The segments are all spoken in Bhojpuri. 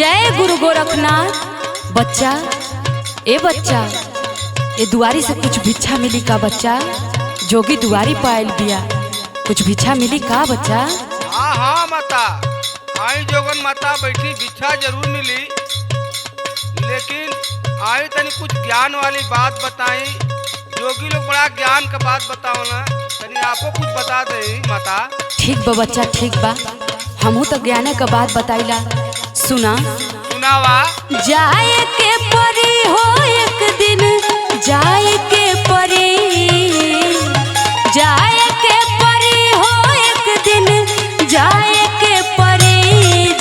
जय गुरु गोरखनाथ। बच्चा, ए बच्चा, ये दुआरी से कुछ भिक्षा मिली का बच्चा? जोगी दुआरी पायल बिया, कुछ भिक्षा मिली का बच्चा? हाँ हाँ माता, आई जोगन माता बैठी, भिक्षा जरूर मिली, लेकिन आई तनी कुछ ज्ञान वाली बात बताई। जोगी लोग बड़ा ज्ञान का बात बताओ ना, तनी आपको कुछ बता दे माता। ठीक बा बच्चा, ठीक बा, हमहू तो ज्ञान का बात बताइला। सुना सुनावा। जाए के परी हो एक दिन, जाए के परी, जाए के परी हो एक दिन, जाए के परी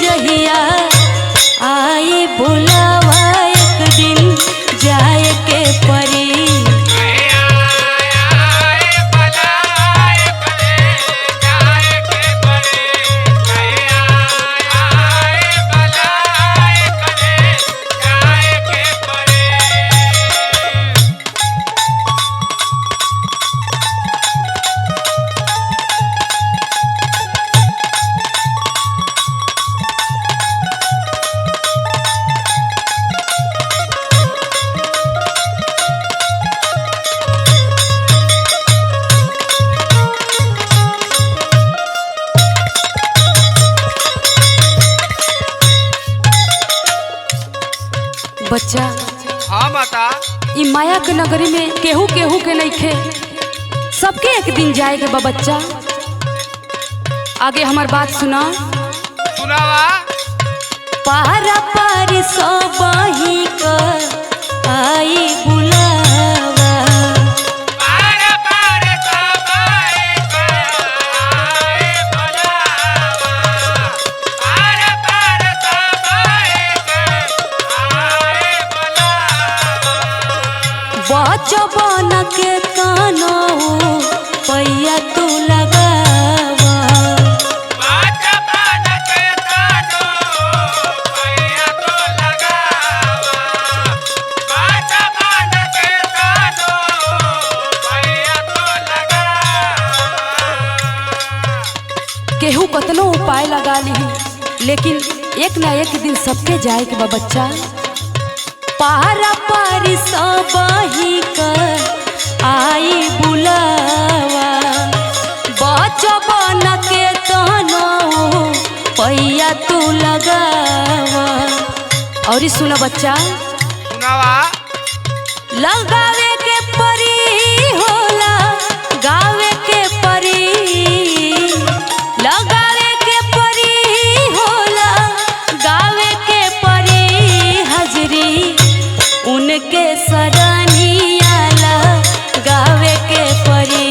जहिया आई बुलावा एक दिन, जाए के परी। बच्चा, हाँ माता। ई माया के नगरी में केहू केहू के नहीं खे, सबके एक दिन जाएगा बा बच्चा। आगे हमार बात सुना। सुनावा। पारा पारी सबही का आई बुलावा, पारा पारा सबही का आई बुलावा, पारा पारा सबही का आई बुलावा। बचवन के कानो पैया तू लगावा, बचवन के कानो पैया तू लगावा, बचवन के कानो पैया तू लगावा। केहू कतनो उपाय लगा ली, लेकिन एक ना एक दिन सबके जाए के बा बच्चा। पारा पारी सबही का आई बुलावा, बचवन के तनो पैया तू लगावा। और सुना बच्चा, सुनावा। लगावे के परी होला, गावे के परी, लगावे के परी होला, गावे के परी हाजरी उनके सरनियाला गावे के परी।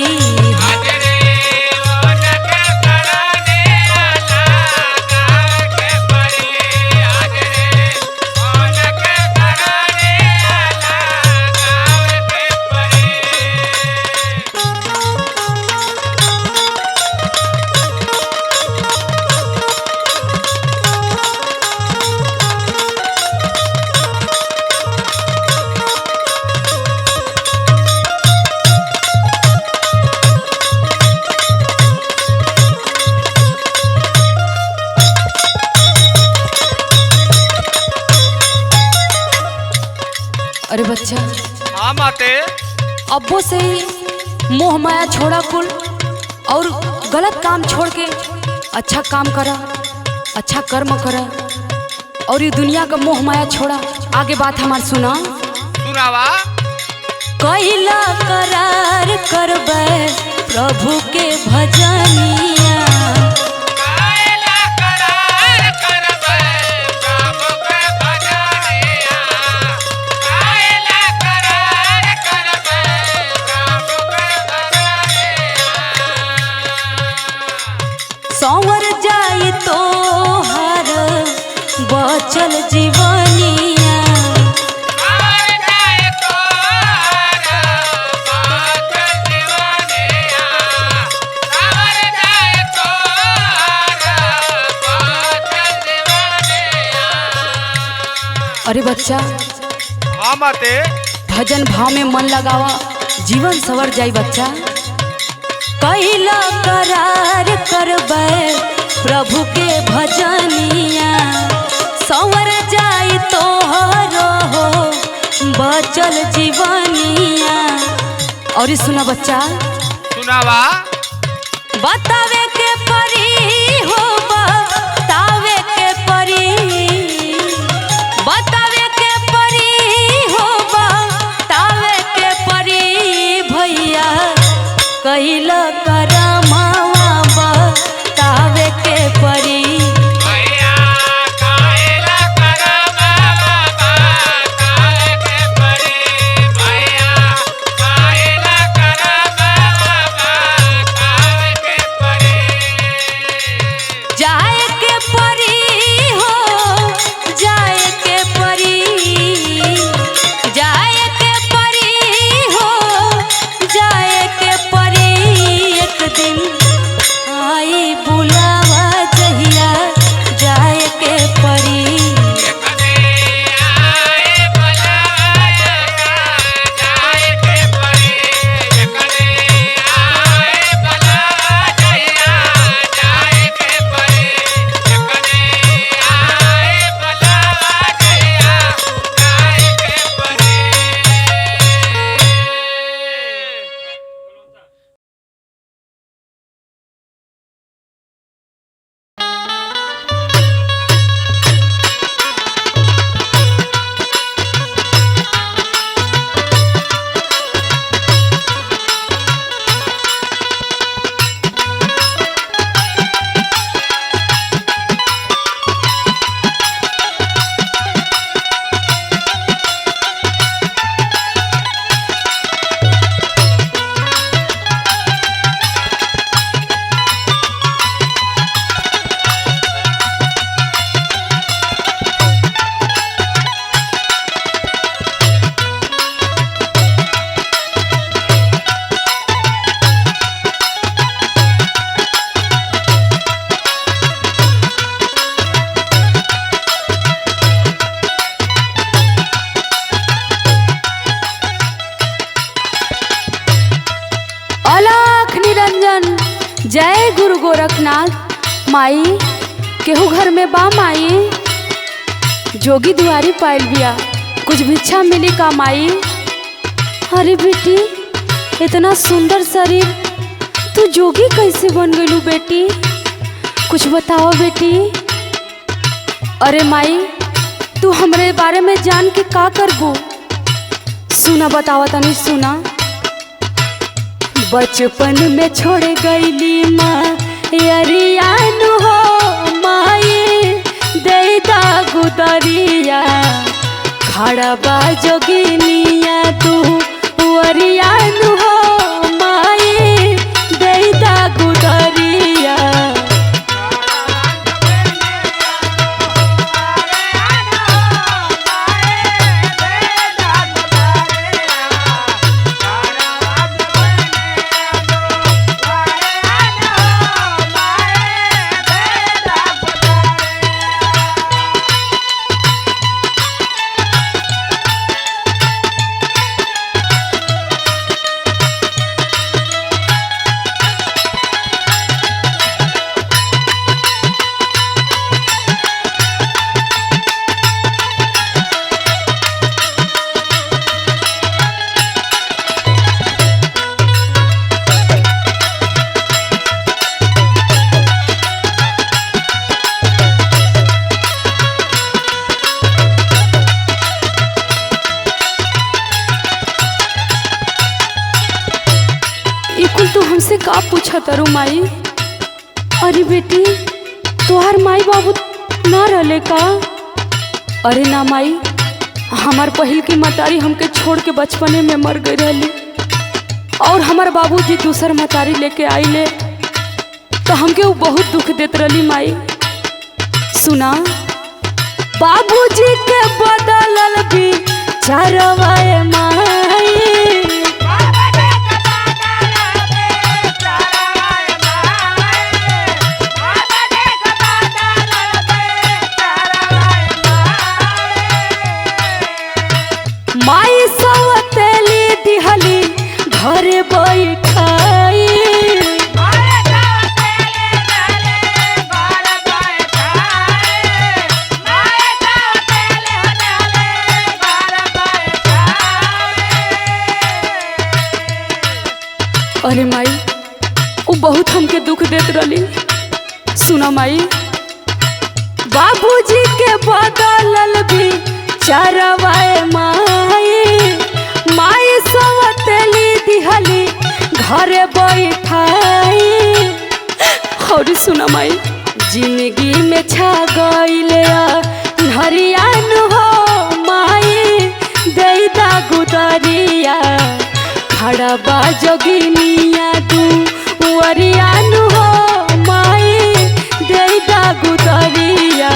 अरे बच्चा, हाँ माते। अब्बो से ही मोह माया छोड़ा कुल, और गलत काम छोड़ के अच्छा काम करा, अच्छा कर्म करा, और ये दुनिया का मोह माया छोड़ा। आगे बात हमार सुना। सुनावा। कैला करार करबे प्रभु के भजनिया, संवर जाई तो हर बचल जीवनिया, अरे बच्चा, हाँ माते। भजन भाव में मन लगावा, जीवन सवर जाई बच्चा। कैला करार करबे प्रभु के भजनिया, संवर बचल जीवनिया। और सुना बच्चा, सुनावा। बतावे के परी हो, बतावे के परी, बतावे के परी हो, बतावे के परी भैया कहिल करमावा बतावे के परी। जय गुरु गोरखनाथ। माई केहू घर में बा माई? जोगी दुआरी पाइल बिया, कुछ भिक्षा मिली का माई? अरे बेटी इतना सुंदर शरीर, तू जोगी कैसे बन गईलू बेटी? कुछ बताओ बेटी। अरे माई तू हमरे बारे में जान के का करबू? सुना बतावा तनी सुना। बचपन में छोड़ गईली माँ अरियान हो, माई देदा गुदरिया खड़ा बा जोगिनिया तू अरियान हो, माई देदा गुदरिया। तू हमसे का पूछा तारू माई? अरे बेटी तोहार माई बाबू ना रहले का? अरे ना माई, हमार पहिल की मतारी हमके छोड़ के बचपने में मर गई रहली और हमार बाबूजी दूसर मतारी लेके आइले तो हमके वो बहुत दुख देत रहली माई। सुना, बाबूजी के बदलल भी चारवाए माई, माई सवतेली दिहली घरे बैठाई, वो बहुत हमके दुख देत रही। सुना माई, बाबूजी के बदलल भी चरवाए माई, माई सवतेली दिहली घरे बैठाई। और सुना माई, जिंदगी में छा गईले हरियान हो माई, देदा गुदरिया खड़ा बा जोगिनिया तू वरियान हो माई, देदा गुदरिया।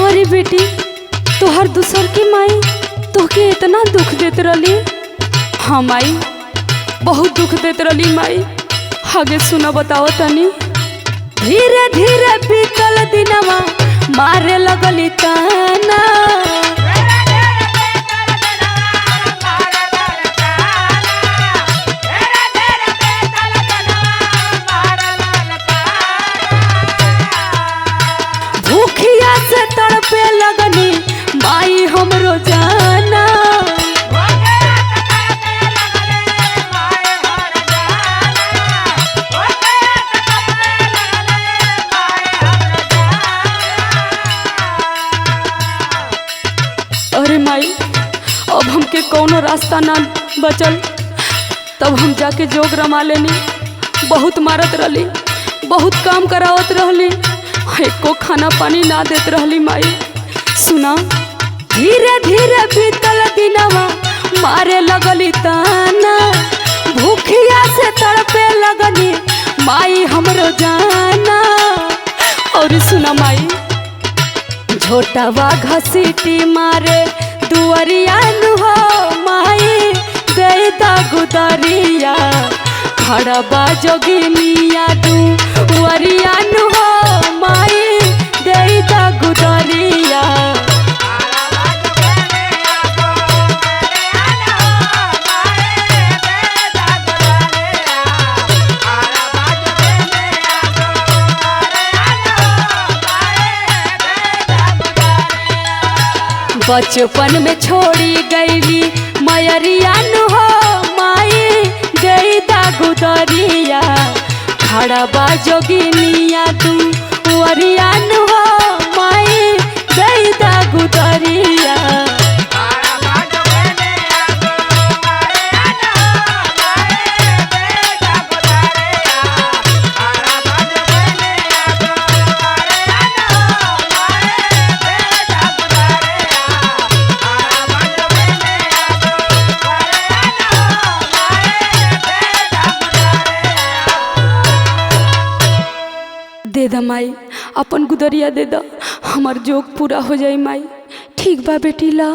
अरे बेटी, तोहर दूसर की माई तोहके इतना दुख देत रही। हाँ माई, बहुत दुख देत रही माई। आगे सुना, बताओ तनी। धीरे धीरे बीतल दिनवा मारे लगली ताना, भूखिया से तड़पे लगनी माई हमरो जाना। अरे माई, अब हमके कौनो रास्ता ना बचल, तब हम जाके जोग रमा लेनी। बहुत मारत रहली, बहुत काम करावत रहली, एको खाना पानी ना देत रहली माई। सुना, धीरे धीरे बीतल दिनवा मारे लगली ताना, भूखिया से तड़पे लगनी माई हमरो जाना। और सुना माई, झोटावा घसीटी मारे दुअरियान हो माई, देदा गुदरिया खड़ा बा जोगिनिया तू वरियान हो माई, देदा गुदरिया। बचपन में छोड़ी गईली मयरियान हो माई, देदा गुदरिया खड़ा बा जोगिनिया तू वरियान हो माई, देदा गुदरिया। दे दा माई, अपन गुदरिया दे दा, हमार जोग पूरा हो जाई माई। ठीक बा बेटी, ला।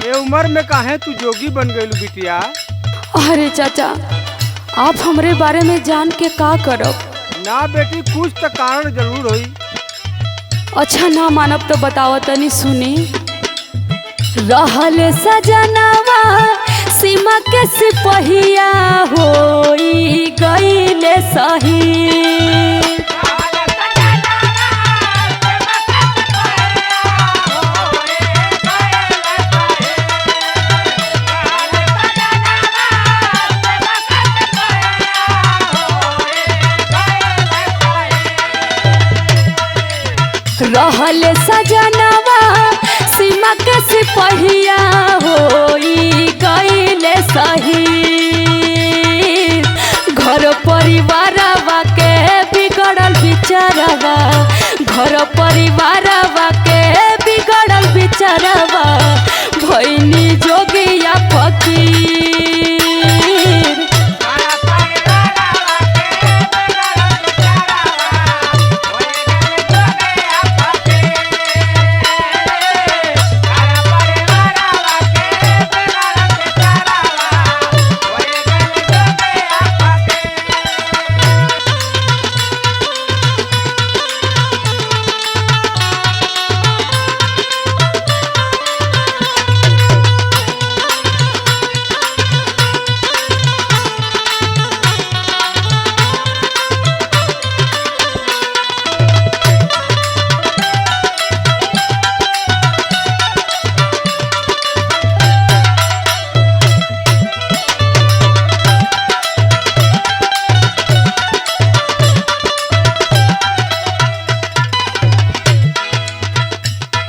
ये उम्र में काहे तू जोगी बन गइलू बिटिया? अरे चाचा, आप हमरे बारे में जान के का करब? ना बेटी, कुछ तो कारण जरूर होई। अच्छा ना मानब तो बताओ तनी सुनी। रहल सजनवा सीमा के सिपहिया होई गईले सही। रहल सजनवा सीमा के सिपहिया होई गईले सही। घर परिवारवा के बिगड़ल विचारवा, घर परिवारवा के बिगड़ल विचारवा भइनी जोगिया फकीर।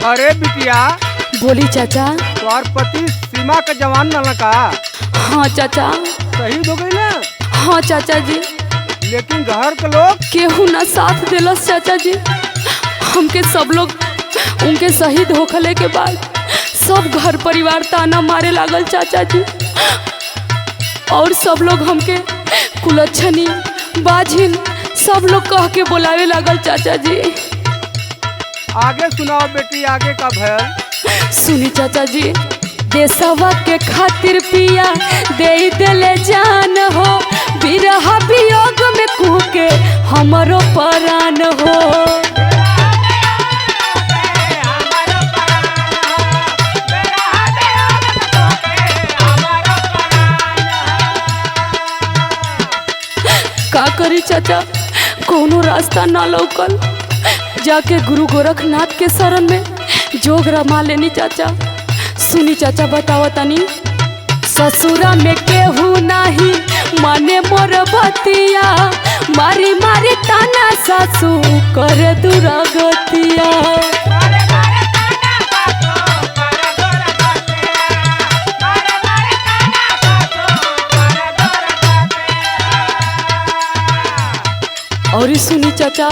अरे बिटिया, बोली चाचा। तोहर पति सीमा का जवान न का? हाँ चाचा। शहीद हो गई ना? हाँ चाचा जी। लेकिन घर के लोग केहू ना साथ दिलस चाचा जी। हमके सब लोग उनके शहीद होखले के बाद सब घर परिवार ताना मारे लागल चाचा जी। और सब लोग हमके कुलच्छनी, बाझिन सब लोग कह के बुलावे लागल चाचा जी। आगे सुनाओ बेटी, आगे का भयल? सुनी चाचा जी, देशवा के खातिर पिया दे दिले जान हो, बिरहा वियोग में कूके हमरो परान हो। का करी चाचा, कोनो रास्ता ना लौकल। जाके गुरु गोरखनाथ के शरण में जोग रमा लेनी चाचा। सुनी चाचा, बताओ तनी। ससुरा में केहू नाही माने मोर बतिया, मारी मारी ताना सासू करे दुरागतिया। और सुनी चाचा,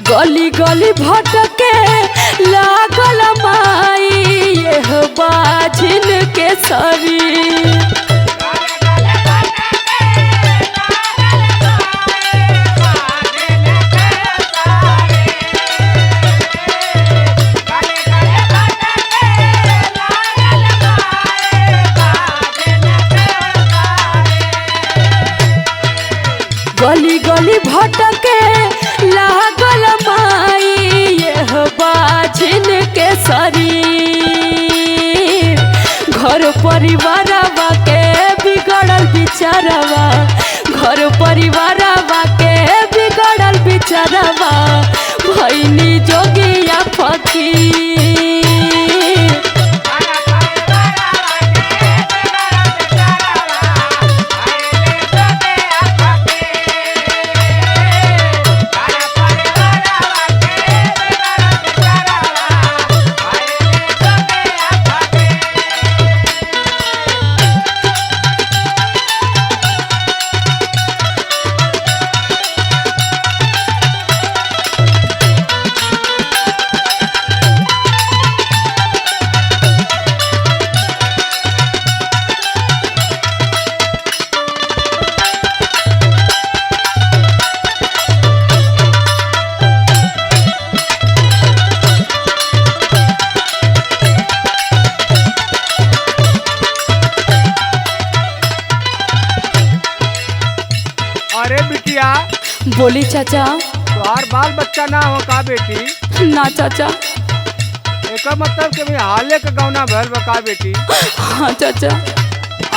गली गली भटके लागल माई यह बाझिन के सरी। गली गली भटके लागल माई यह बाझिन के सरी। घर परिवारवा के बिगड़ल विचारवा, घर परिवारवा के बिगड़ल विचारवा भइनी जोगिया फकीर। बोली चाचा। तोहार बाल बच्चा ना हो का बेटी? ना चाचा। एक मतलब कि भाई हाले का गौना भल बका बेटी। हाँ चाचा।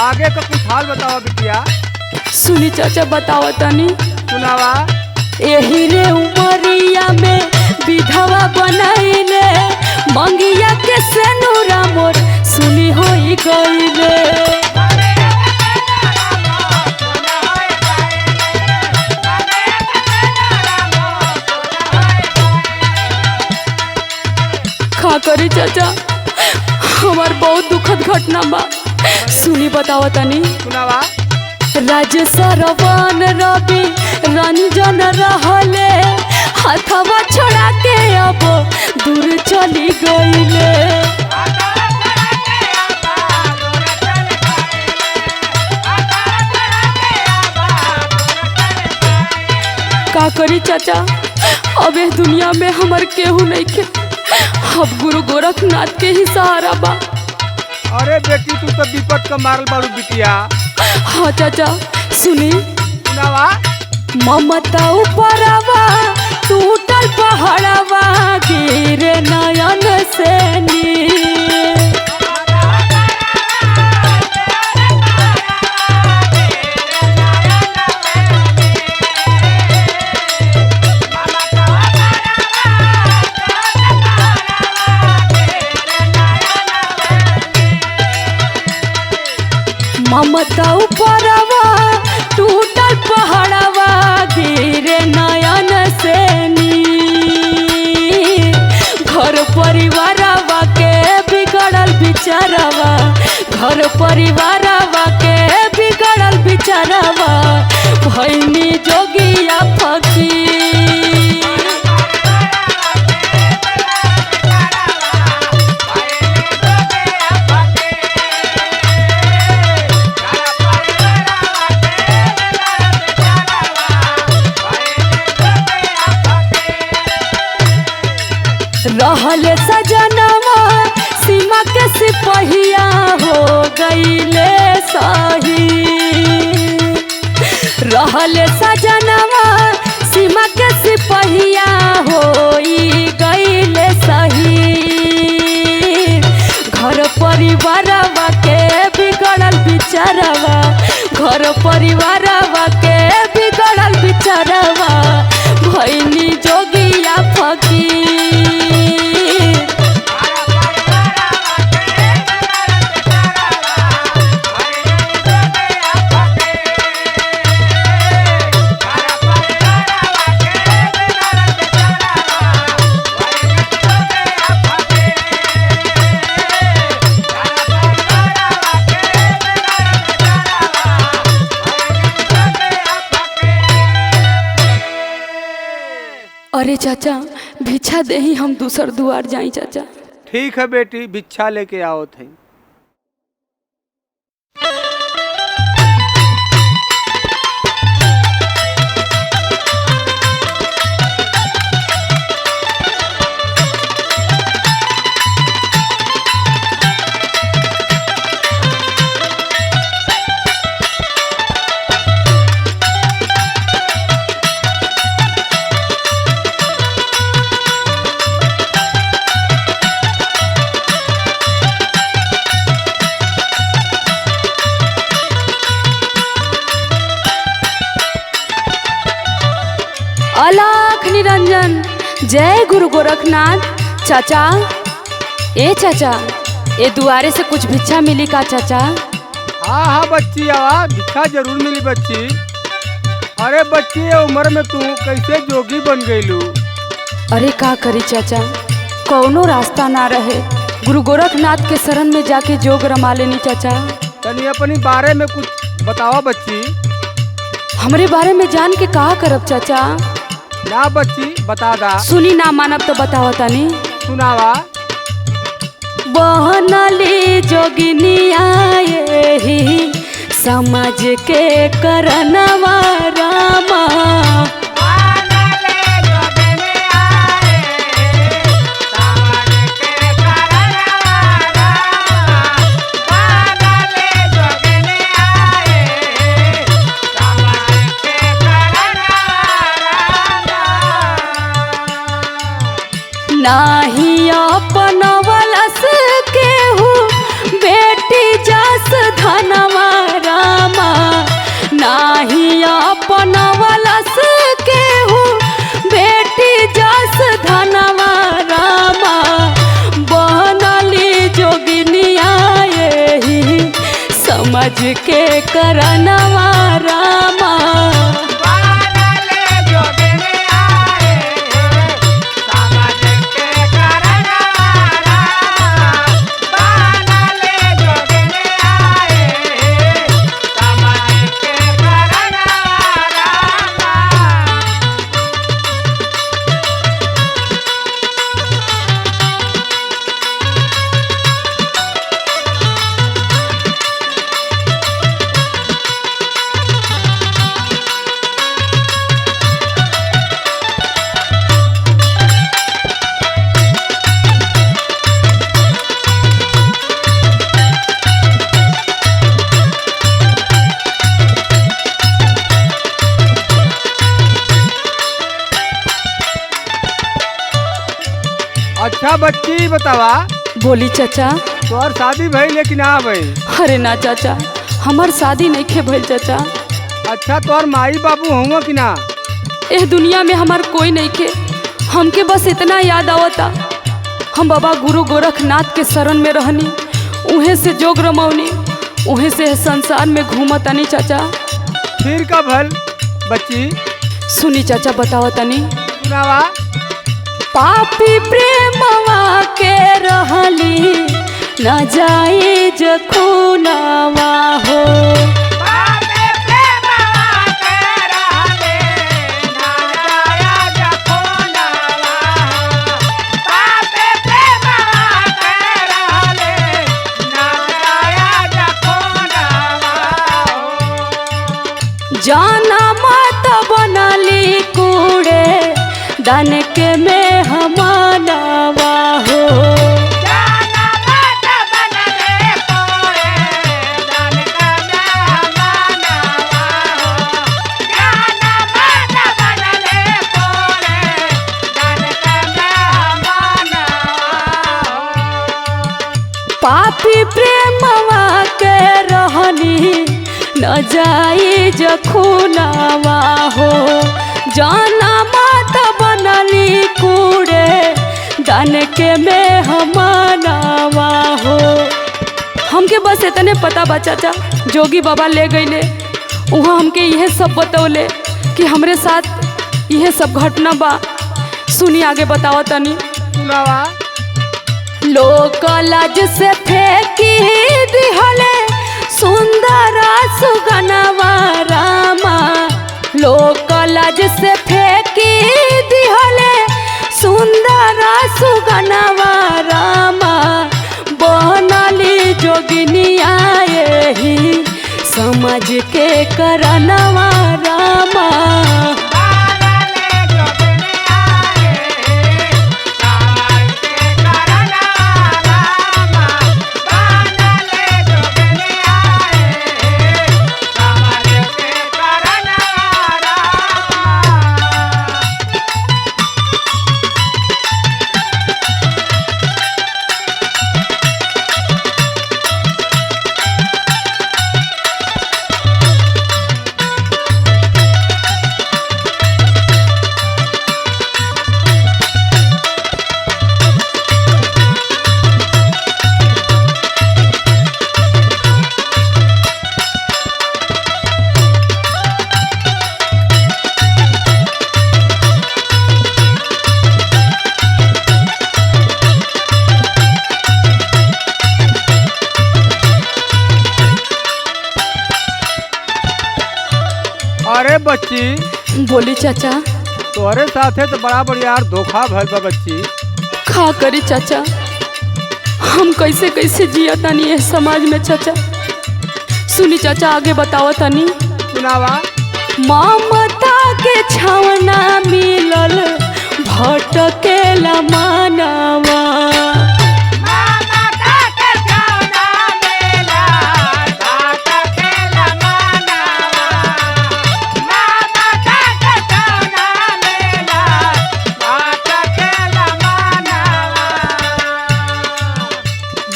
आगे का कुछ हाल बताओ बिटिया। सुनी चाचा बताओ तनी। सुनावा। एही रे उमरिया में विधवा बनाइले, मंगिया के सेनुरा मोर सुनी होई गइले। का करी चाचा, हमार बहुत दुखद घटना बा, सुनी बताओ तनी। सुनावा। राज सरवन रवि रंजन रहले, हाथवा छोड़ा के अब दूर चली गइले। का करी चाचा, अब इस दुनिया में हमार केहू नहीं के, अब गुरु गोरखनाथ के ही सहारा बा। अरे बेटी तू तो विपद का मारल बारू बिटिया। हाँ चाचा सुनी। सुनावा। ममता उपरवा टूटल पहाड़वा गिरे नयन से नीर। ममता उपरवा टूटल पहाड़वा गिरे नयन से नीर। घर परिवारवा के बिगड़ल बिचारवा, घर परिवारवा के बिगड़ल बिचारवा, भैनी जोगिया फकीर। रहले सजनवा सीमा के सिपहिया हो गईले शहीद। रहले सजनवा सीमा के सिपहिया हो गईले शहीद। घर परिवारवा के बिगड़ल बिचारवा, घर परिवारवा के बिगड़ल बिचारवा, भैनी जोगिया फकीर। अरे चाचा भिक्षा दे ही हम दूसर दुआर जाई चाचा। ठीक है बेटी, भिक्षा लेके आओ थे। अलख निरंजन जय गुरु गोरखनाथ। चाचा ए चाचा, ए दुआरे से कुछ भिक्षा मिली का चाचा? हाँ हाँ बच्ची, आवा भिक्षा जरूर मिली बच्ची। अरे बच्ची ये उम्र में तू कैसे जोगी बन गईलू? अरे का करी चाचा, कौनो रास्ता ना रहे, गुरु गोरखनाथ के शरण में जाके जोग रमा लेनी चाचा। तनी अपनी बारे में कुछ बताओ बच्ची। हमरे बारे में जान के कहा करब चाचा? ना बच्ची बता दा। सुनी ना मानब तो बतावा तनी। सुनावा। बहनली जोगिनिया यही समाज के करनवा रामा। समाज के करनवा रामा। अच्छा बच्ची बतावा, बोली चाचा। तोहर शादी भइल लेकिन ना भइल? अरे ना चाचा, हमार शादी नहीं खे भइल चाचा। अच्छा तोहर माई बाबू हुआ कि ना? एह दुनिया में हमार कोई नहीं खे। हमके बस इतना याद आवता, हम बाबा गुरु गोरखनाथ के शरण में रहनी, उहे से जोग रमौनी, उहे से संसार में घूमतानी चाचा। फिर का भल बच्ची? सुनी चाचा बताओ तनी। सुनावा। पापी प्रेमवा के रहली न जाए जखुनावा हो। पापी प्रेमवा के रहली न जाए जखुनावा हो। पापी प्रेमवा के रहली न जाए जखुनावा हो। जाना मत बनली कूड़े दान के में हमानावा हो। जाना मत बनले कोरे दान के में हमानावा हो। जाना मत बनले कोरे दान के में हमानावा हो। पापी प्रेमवा के रहनी न जाई जखुनावा हो। जाना मत बनली कूड़े दान के में हमानावा हो। हमके बस इतने पता बा चाचा, जोगी बाबा ले गईले, वहाँ हमके यह सब बतौले कि हमरे साथ यह सब घटना बा। सुनी आगे बताओ तनी। सुनावा। लोक लाज से फेंकी दिहले सुंदर सुगनवा रामा। लोक लाज से फेंकी दिहले सुंदर सुगनवा रामा। बनली जोगिनिया यही समाज के करनवा रामा। अरे बच्ची। बोली चाचा। तोहरे साथे तो बड़ा बढ़िया धोखा भइल बा बच्ची। खा करी चाचा, हम कैसे कैसे जिया तानी ये समाज में चाचा। सुनी चाचा आगे बताओ तनी। सुनावा। ममता के छावना मिलल भटकेला मानवा।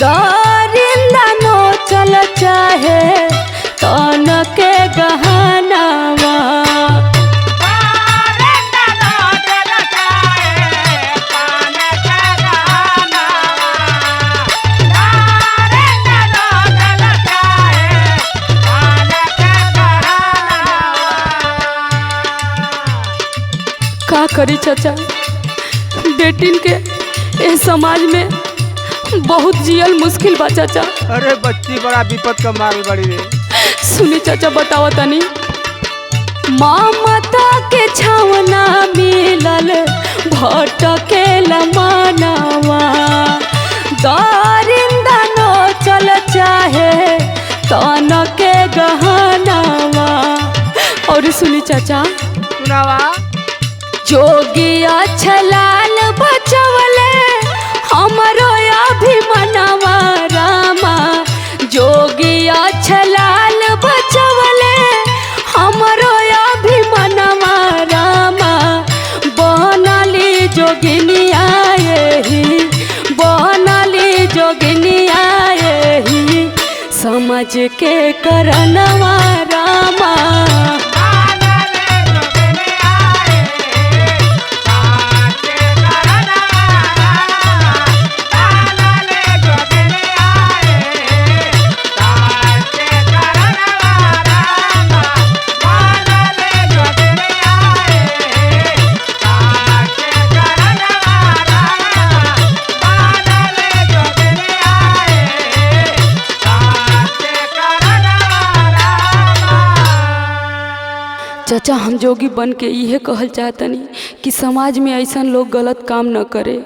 दरिंदा नो चल चाहे तन के गहनावा। करी चाचा, बेटिन के इस समाज में बहुत जियल मुश्किल बा चाचा। अरे बच्ची बड़ा विपद का माल बड़ी रे। सुनी चाचा बताओ तनी, ममता के छावना मिलल भटके लमानवा, दरिंदा नो चल चाहे तन के गहनावा। और सुनी चाचा, सुनावा। जोगी अछलाल बचवले हमरो अभिमनवा रामा, जोगी अछलाल बचवले हमरो अभिमनवा रामा, बनली जोगिनिया यही, बनली जोगिनिया यही, समझ के करनवा रामा। चाचा हम जोगी बन के इहे कहल चाहतनी कि समाज में ऐसा लोग गलत काम न करे।